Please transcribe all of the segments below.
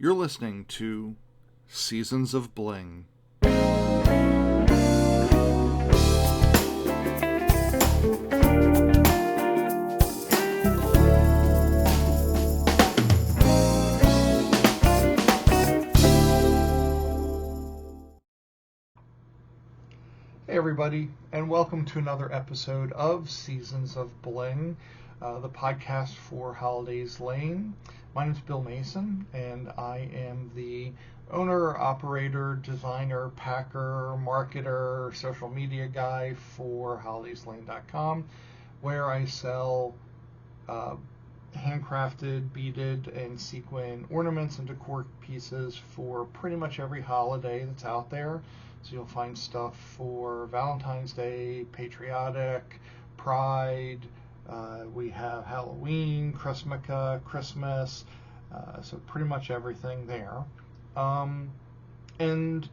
You're listening to Seasons of Bling. Hey everybody, and welcome to another episode of Seasons of Bling, the podcast for Holidays Lane. My name is Bill Mason, and I am the owner, operator, designer, packer, marketer, social media guy for holidayslane.com, where I sell handcrafted, beaded, and sequin ornaments and decor pieces for pretty much every holiday that's out there. So you'll find stuff for Valentine's Day, Patriotic, Pride, we have Halloween, Christmaka, Christmas, so pretty much everything there. And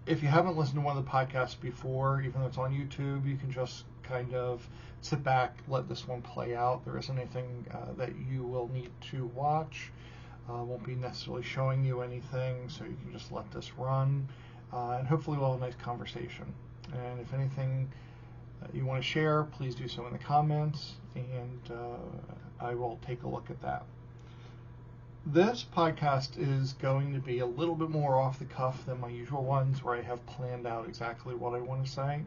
if you haven't listened to one of the podcasts before, even though it's on YouTube, you can just kind of sit back, let this one play out. There isn't anything that you will need to watch. Won't be necessarily showing you anything, so you can just let this run. And hopefully we'll have a nice conversation. And if anything you want to share, please do so in the comments, and I will take a look at that. This podcast is going to be a little bit more off the cuff than my usual ones, where I have planned out exactly what I want to say.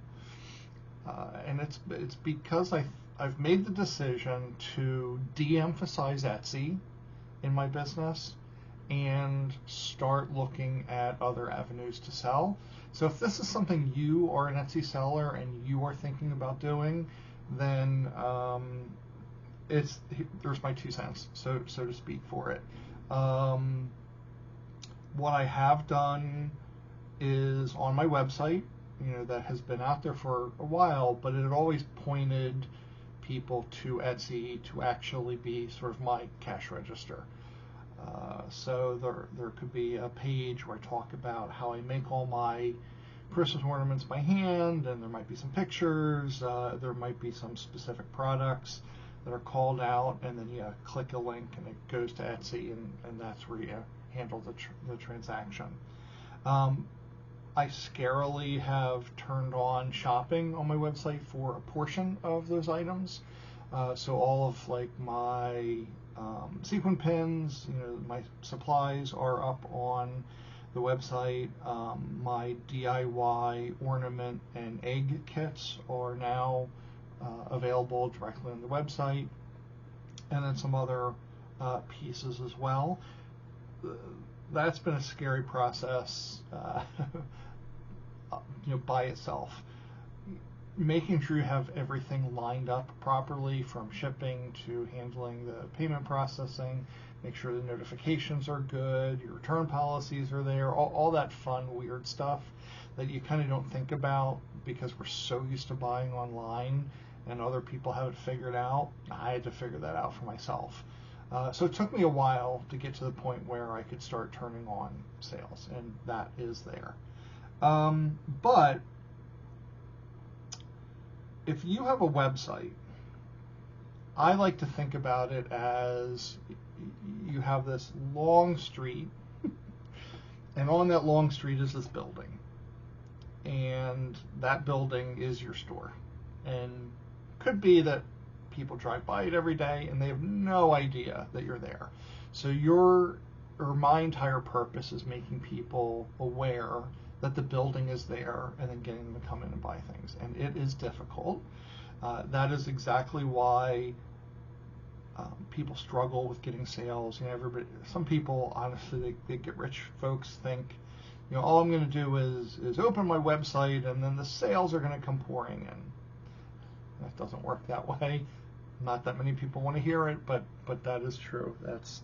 And it's because I've made the decision to de-emphasize Etsy in my business and start looking at other avenues to sell. So if this is something you are an Etsy seller and you are thinking about doing, then there's my 2 cents, so to speak, for it. What I have done is on my website, that has been out there for a while, but it had always pointed people to Etsy to actually be sort of my cash register. So there could be a page where I talk about how I make all my Christmas ornaments by hand, and there might be some pictures, there might be some specific products that are called out, and then you click a link and it goes to Etsy, and that's where you handle the transaction. I scarily have turned on shopping on my website for a portion of those items. So all of my sequin pins, my supplies are up on the website. My DIY ornament and egg kits are now available directly on the website, and then some other pieces as well. That's been a scary process by itself. Making sure you have everything lined up properly, from shipping to handling the payment processing, make sure the notifications are good, your return policies are there, all that fun, weird stuff that you kind of don't think about because we're so used to buying online and other people have it figured out. I had to figure that out for myself. So it took me a while to get to the point where I could start turning on sales, and that is there. But if you have a website, I like to think about it as you have this long street, and on that long street is this building, and that building is your store. And could be that people drive by it every day and they have no idea that you're there. So my entire purpose is making people aware that the building is there and then getting them to come in and buy things. And it is difficult. That is exactly why people struggle with getting sales. Some people, honestly, they get rich folks think, all I'm going to do is open my website and then the sales are going to come pouring in. That doesn't work that way. Not that many people want to hear it, but that is true. That's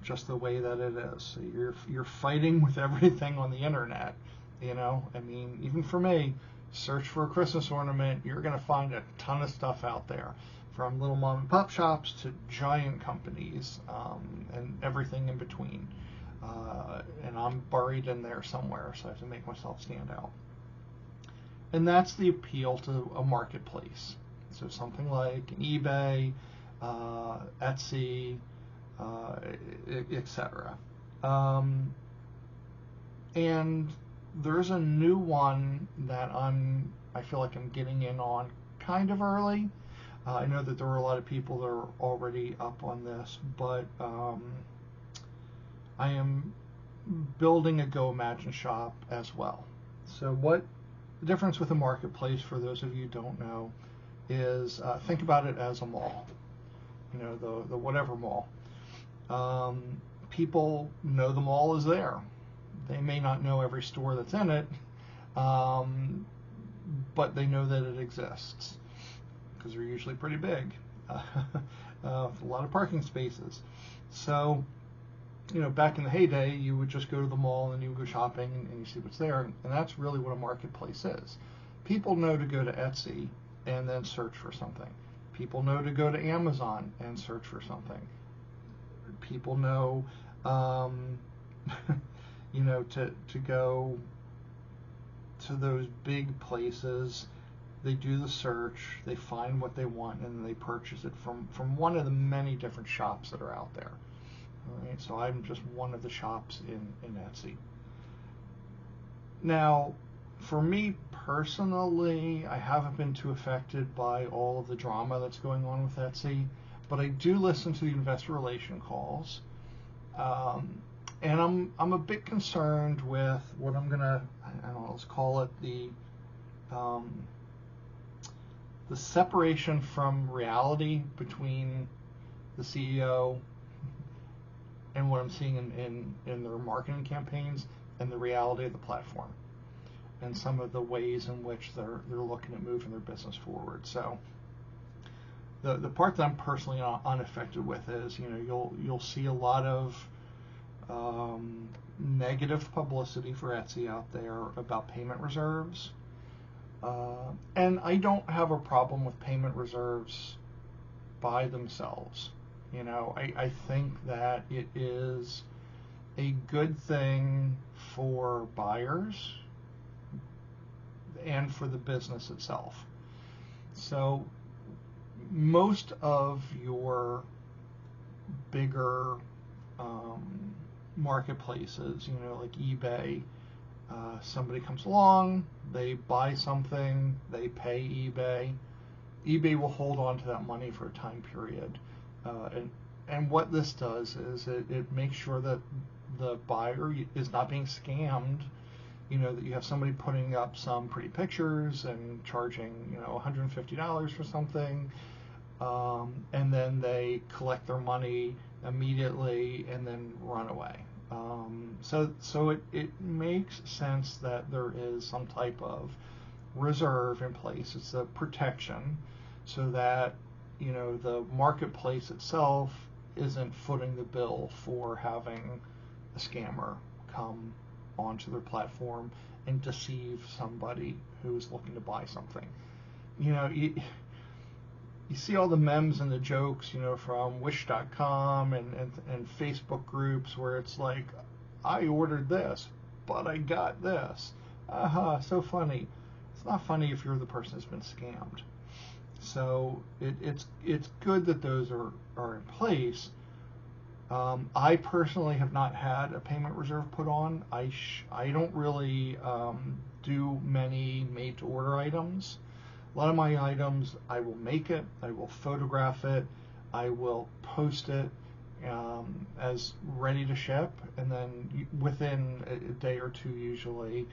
just the way that it is. So you're fighting with everything on the internet. Even for me, search for a Christmas ornament, you're going to find a ton of stuff out there, from little mom and pop shops to giant companies, and everything in between. And I'm buried in there somewhere, so I have to make myself stand out. And that's the appeal to a marketplace. So something like an eBay, Etsy, etc. And there's a new one that I feel like I'm getting in on kind of early. I know that there were a lot of people that are already up on this, but I am building a GoImagine shop as well. So what the difference with a marketplace, for those of you who don't know, is think about it as a mall. You know, the whatever mall. People know the mall is there. They may not know every store that's in it, but they know that it exists because they're usually pretty big, with a lot of parking spaces. So, you know, back in the heyday, you would just go to the mall and you would go shopping and you see what's there, and that's really what a marketplace is. People know to go to Etsy and then search for something. People know to go to Amazon and search for something. People know, you know, to go to those big places. They do the search, they find what they want, and then they purchase it from one of the many different shops that are out there. All right, so I'm just one of the shops in Etsy. Now, for me personally, I haven't been too affected by all of the drama that's going on with Etsy, but I do listen to the investor relation calls, and I'm a bit concerned with what I'm gonna, I don't know, let's call it the separation from reality between the CEO and what I'm seeing in their marketing campaigns and the reality of the platform and some of the ways in which they're looking at moving their business forward. So the part that I'm personally unaffected with is, you know, you'll see a lot of negative publicity for Etsy out there about payment reserves. And I don't have a problem with payment reserves by themselves. You know, I think that it is a good thing for buyers and for the business itself. So most of your bigger marketplaces, you know, like eBay, somebody comes along, they buy something, they pay eBay. eBay will hold on to that money for a time period. And what this does is it makes sure that the buyer is not being scammed. You know, that you have somebody putting up some pretty pictures and charging, you know, $150 for something, and then they collect their money immediately and then run away. So it makes sense that there is some type of reserve in place. It's a protection so that, you know, the marketplace itself isn't footing the bill for having a scammer come onto their platform and deceive somebody who's looking to buy something. You know, you see all the memes and the jokes, you know, from Wish.com and Facebook groups where it's like, I ordered this, but I got this. Aha, so funny. It's not funny if you're the person that's been scammed. So it's good that those are in place. I personally have not had a payment reserve put on. I don't really do many made-to-order items. A lot of my items, I will make it, I will photograph it, I will post it as ready to ship, and then within a day or two usually,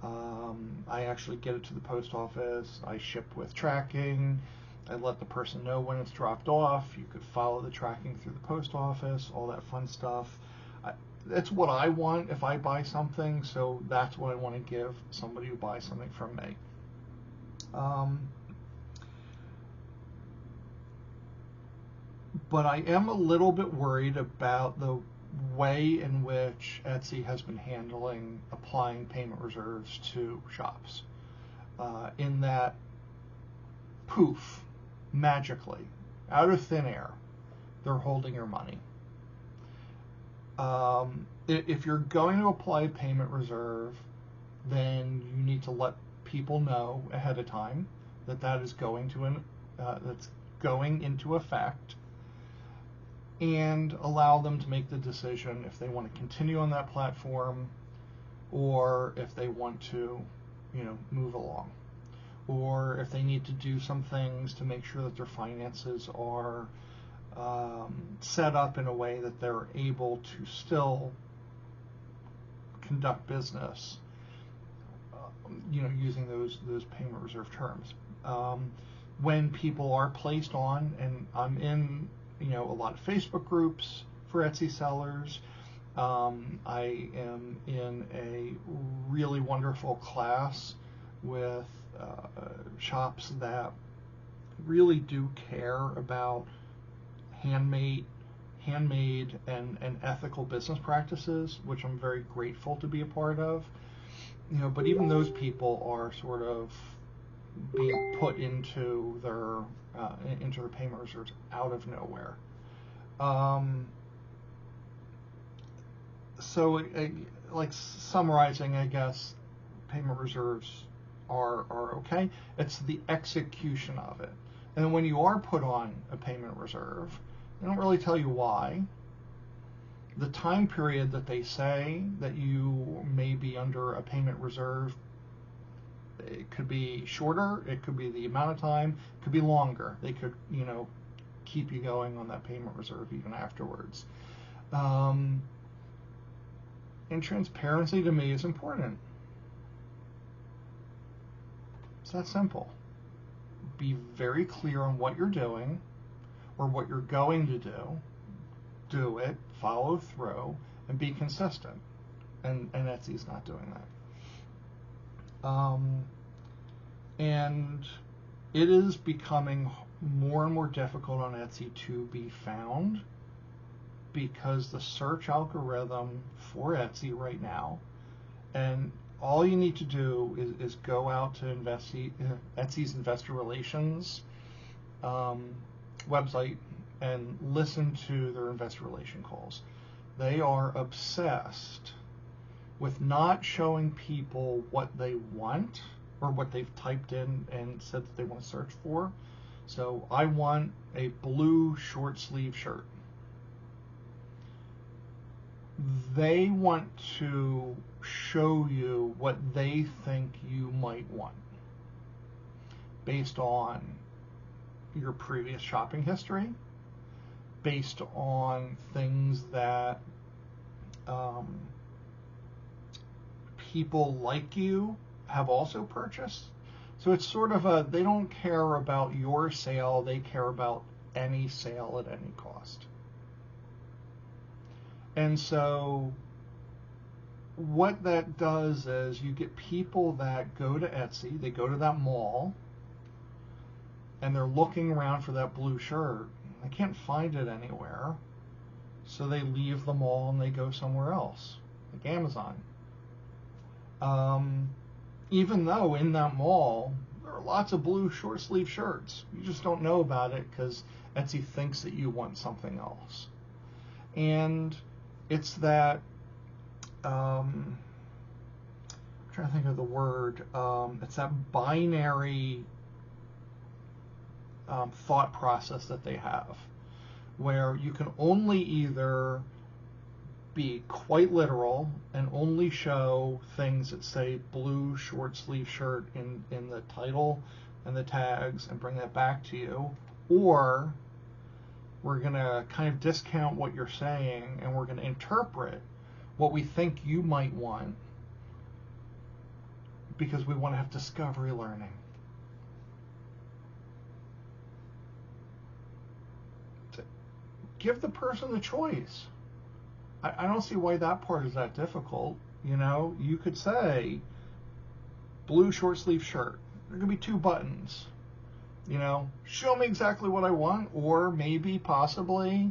I actually get it to the post office. I ship with tracking. I let the person know when it's dropped off. You could follow the tracking through the post office, all that fun stuff. That's what I want if I buy something, so that's what I want to give somebody who buys something from me. But I am a little bit worried about the way in which Etsy has been handling applying payment reserves to shops. In that, poof, magically, out of thin air, they're holding your money. If you're going to apply a payment reserve, then you need to let people know ahead of time that is going to that's going into effect. and allow them to make the decision if they want to continue on that platform or if they want to, move along, or if they need to do some things to make sure that their finances are set up in a way that they're able to still conduct business, using those payment reserve terms. When people are placed on, and I'm in, a lot of Facebook groups for Etsy sellers. I am in a really wonderful class with shops that really do care about handmade and ethical business practices, which I'm very grateful to be a part of. But even those people are sort of being put into their payment reserves out of nowhere. So, like summarizing, I guess, payment reserves are okay. It's the execution of it. And when you are put on a payment reserve, they don't really tell you why. The time period that they say that you may be under a payment reserve, it could be shorter, it could be the amount of time, it could be longer. They could, keep you going on that payment reserve even afterwards. And transparency to me is important. It's that simple. Be very clear on what you're doing or what you're going to do. Do it, follow through, and be consistent. And Etsy's not doing that. And it is becoming more and more difficult on Etsy to be found, because the search algorithm for Etsy right now, and all you need to do is go out to Etsy's investor relations website and listen to their investor relation calls. They are obsessed with not showing people what they want or what they've typed in and said that they want to search for. So I want a blue short sleeve shirt. They want to show you what they think you might want based on your previous shopping history, based on things that people like you have also purchased. So it's sort of they don't care about your sale, they care about any sale at any cost. And so what that does is you get people that go to Etsy, they go to that mall, and they're looking around for that blue shirt. They can't find it anywhere, so they leave the mall and they go somewhere else, like Amazon. Even though in that mall there are lots of blue short sleeve shirts, you just don't know about it because Etsy thinks that you want something else. And it's that, I'm trying to think of the word, it's that binary thought process that they have, where you can only either be quite literal and only show things that say blue short sleeve shirt in the title and the tags and bring that back to you, or we're going to kind of discount what you're saying and we're going to interpret what we think you might want because we want to have discovery learning. Give the person the choice. I don't see why that part is that difficult. You could say blue short sleeve shirt. There could be 2 buttons. Show me exactly what I want, or maybe, possibly,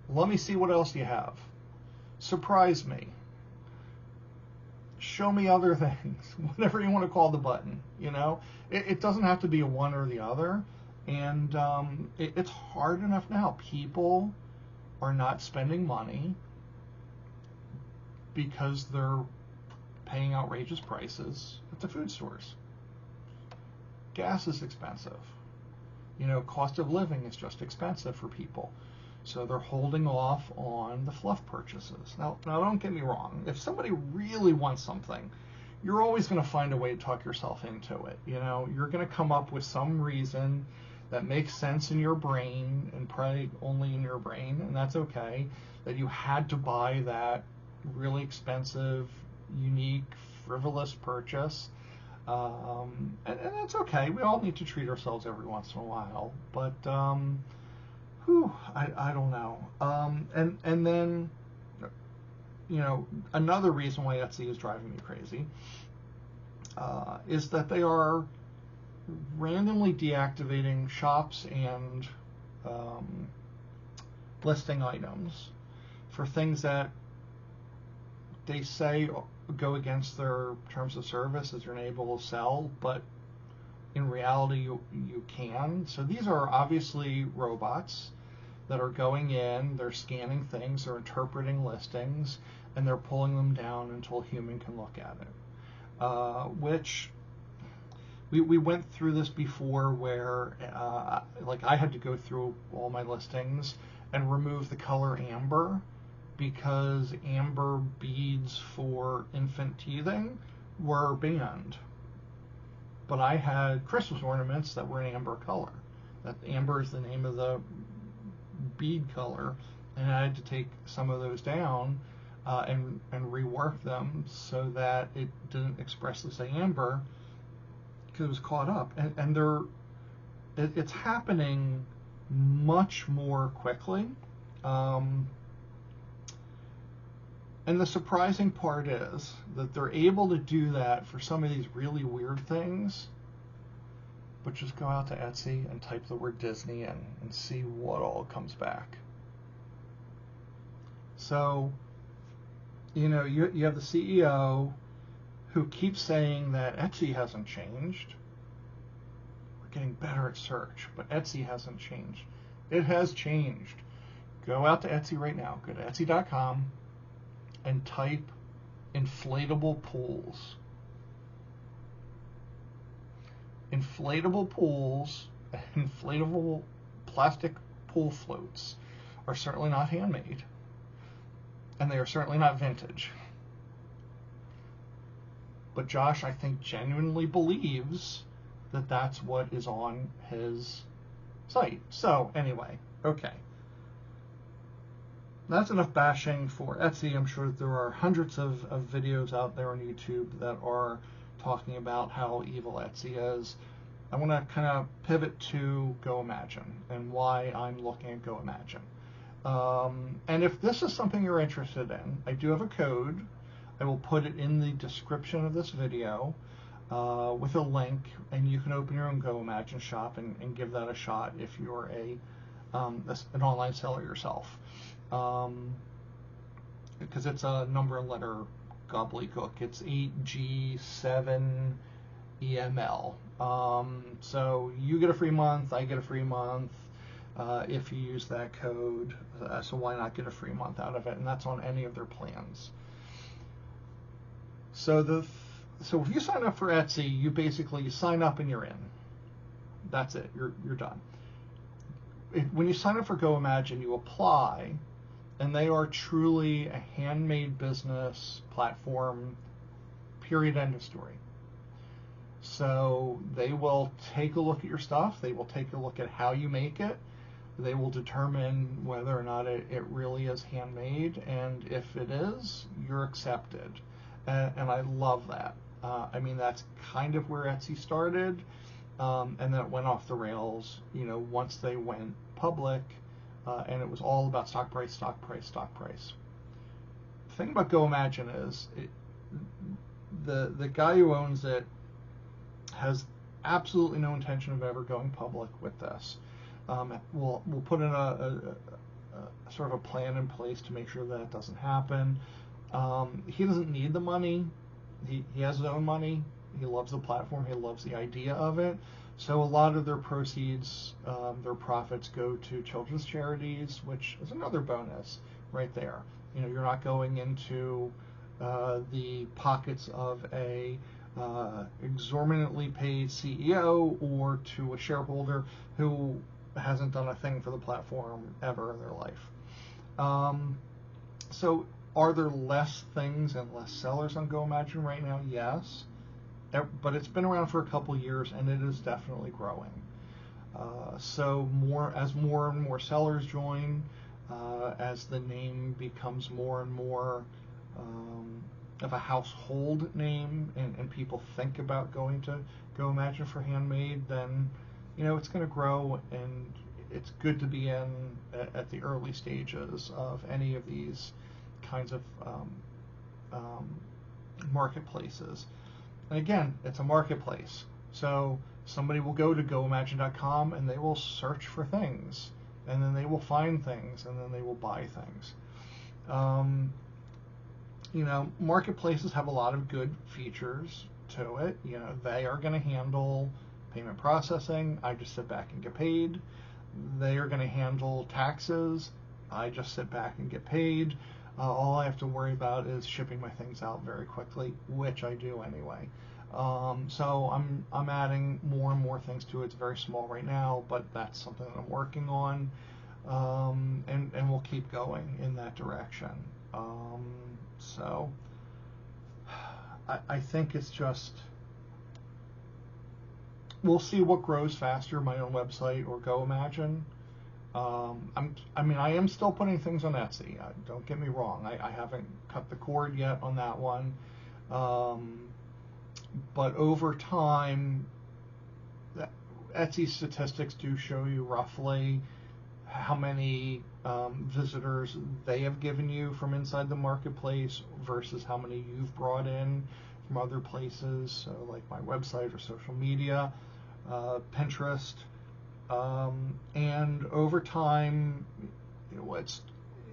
let me see what else you have. Surprise me. Show me other things, whatever you want to call the button. It doesn't have to be a one or the other. And it's hard enough now. People are not spending money because they're paying outrageous prices at the food stores. Gas is expensive. Cost of living is just expensive for people. So they're holding off on the fluff purchases. Now don't get me wrong. If somebody really wants something, you're always going to find a way to talk yourself into it. You're going to come up with some reason that makes sense in your brain, and probably only in your brain, and that's okay, that you had to buy that really expensive, unique, frivolous purchase. And that's okay. We all need to treat ourselves every once in a while. But I don't know. And then, another reason why Etsy is driving me crazy is that they are randomly deactivating shops and listing items for things that they say go against their terms of service as you're unable to sell, but in reality you can. So these are obviously robots that are going in, they're scanning things, they're interpreting listings, and they're pulling them down until a human can look at it. Which we went through this before where like I had to go through all my listings and remove the color amber because amber beads for infant teething were banned. But I had Christmas ornaments that were an amber color. That amber is the name of the bead color, and I had to take some of those down and rework them so that it didn't expressly say amber because it was caught up. And it's happening much more quickly. And the surprising part is that they're able to do that for some of these really weird things, but just go out to Etsy and type the word Disney in and see what all comes back. So, you have the CEO who keeps saying that Etsy hasn't changed. We're getting better at search, but Etsy hasn't changed. It has changed. Go out to Etsy right now. Go to Etsy.com and type inflatable pools. Inflatable pools, inflatable plastic pool floats are certainly not handmade, and they are certainly not vintage. But Josh, I think, genuinely believes that that's what is on his site. So anyway, okay. That's enough bashing for Etsy. I'm sure that there are hundreds of videos out there on YouTube that are talking about how evil Etsy is. I want to kind of pivot to GoImagine and why I'm looking at GoImagine. And if this is something you're interested in, I do have a code. I will put it in the description of this video with a link, and you can open your own GoImagine shop and give that a shot if you're an online seller yourself. Because it's a number and letter gobbledygook. It's 8G7EML. So you get a free month, I get a free month if you use that code. So why not get a free month out of it? And that's on any of their plans. So if you sign up for Etsy, you sign up and you're in. That's it. You're done. When you sign up for GoImagine, you apply, and they are truly a handmade business platform, period, end of story. So they will take a look at your stuff. They will take a look at how you make it. They will determine whether or not it really is handmade, and if it is, you're accepted. And I love that. I mean, that's kind of where Etsy started, and then it went off the rails, once they went public, and it was all about stock price, stock price, stock price. The thing about GoImagine is the guy who owns it has absolutely no intention of ever going public with this. We'll put in a sort of a plan in place to make sure that doesn't happen. He doesn't need the money. He has his own money. He loves the platform. He loves the idea of it. So a lot of their proceeds, their profits, go to children's charities, which is another bonus right there. You're not going into the pockets of a exorbitantly paid CEO or to a shareholder who hasn't done a thing for the platform ever in their life. So are there less things and less sellers on GoImagine right now? Yes. But it's been around for a couple years, and it is definitely growing. So more and more sellers join, as the name becomes more and more of a household name, and people think about going to GoImagine for handmade, then it's going to grow, and it's good to be in at the early stages of any of these kinds of marketplaces. And again, it's a marketplace. So somebody will go to GoImagine.com and they will search for things, and then they will find things, and then they will buy things. Marketplaces have a lot of good features to it. They are going to handle payment processing. I just sit back and get paid. They are going to handle taxes. I just sit back and get paid. All I have to worry about is shipping my things out very quickly, which I do anyway. So I'm adding more and more things to it. It's very small right now, but that's something that I'm working on, and we'll keep going in that direction. So I think it's just, we'll see what grows faster, my own website or GoImagine. I am still putting things on Etsy. Don't get me wrong. I haven't cut the cord yet on that one. But over time, Etsy statistics do show you roughly how many visitors they have given you from inside the marketplace versus how many you've brought in from other places, so like my website or social media, Pinterest. And over time,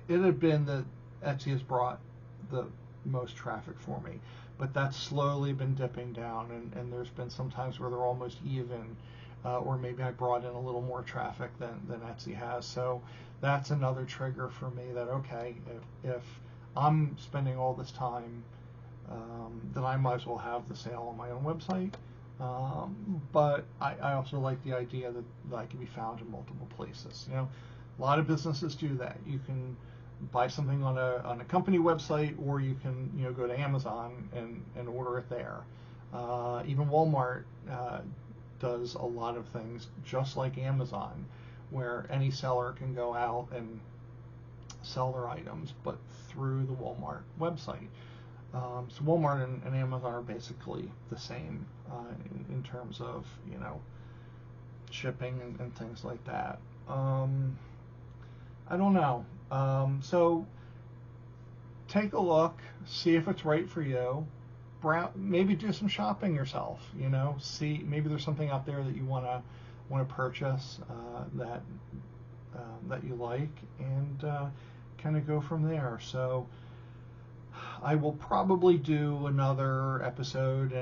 it had been that Etsy has brought the most traffic for me, but that's slowly been dipping down, and there's been some times where they're almost even, or maybe I brought in a little more traffic than Etsy has. So that's another trigger for me that, okay, if I'm spending all this time, then I might as well have the sale on my own website. But I also like the idea that I can be found in multiple places. A lot of businesses do that. You can buy something on a company website, or you can go to Amazon and order it there. Even Walmart does a lot of things just like Amazon, where any seller can go out and sell their items, but through the Walmart website. So Walmart and Amazon are basically the same in terms of shipping and things like that. I don't know. So take a look, see if it's right for you. Maybe do some shopping yourself. See, maybe there's something out there that you want to purchase that you like, and kind of go from there. So I will probably do another episode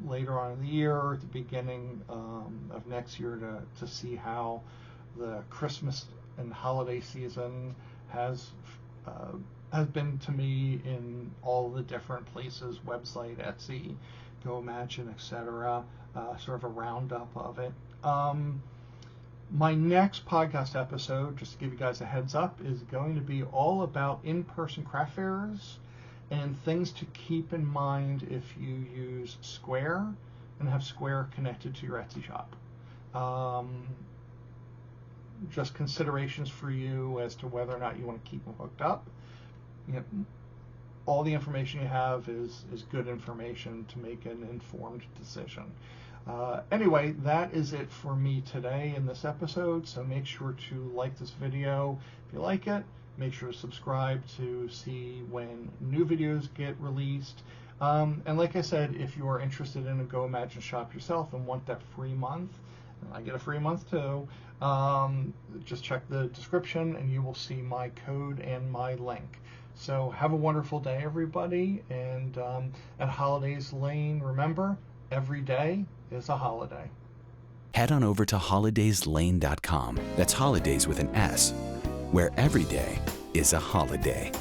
later on in the year, or at the beginning of next year, to see how the Christmas and holiday season has been to me in all the different places, website, Etsy, GoImagine, etc. Sort of a roundup of it. My next podcast episode, just to give you guys a heads up, is going to be all about in-person craft fairs and things to keep in mind if you use Square and have Square connected to your Etsy shop. Just considerations for you as to whether or not you want to keep them hooked up. All the information you have is good information to make an informed decision. Anyway, that is it for me today in this episode, so make sure to like this video if you like it. Make sure to subscribe to see when new videos get released. And like I said, if you are interested in a GoImagine shop yourself and want that free month, and I get a free month too, just check the description and you will see my code and my link. So have a wonderful day, everybody. And at Holidays Lane, remember, every day is a holiday. Head on over to holidayslane.com. That's holidays with an S, where every day is a holiday.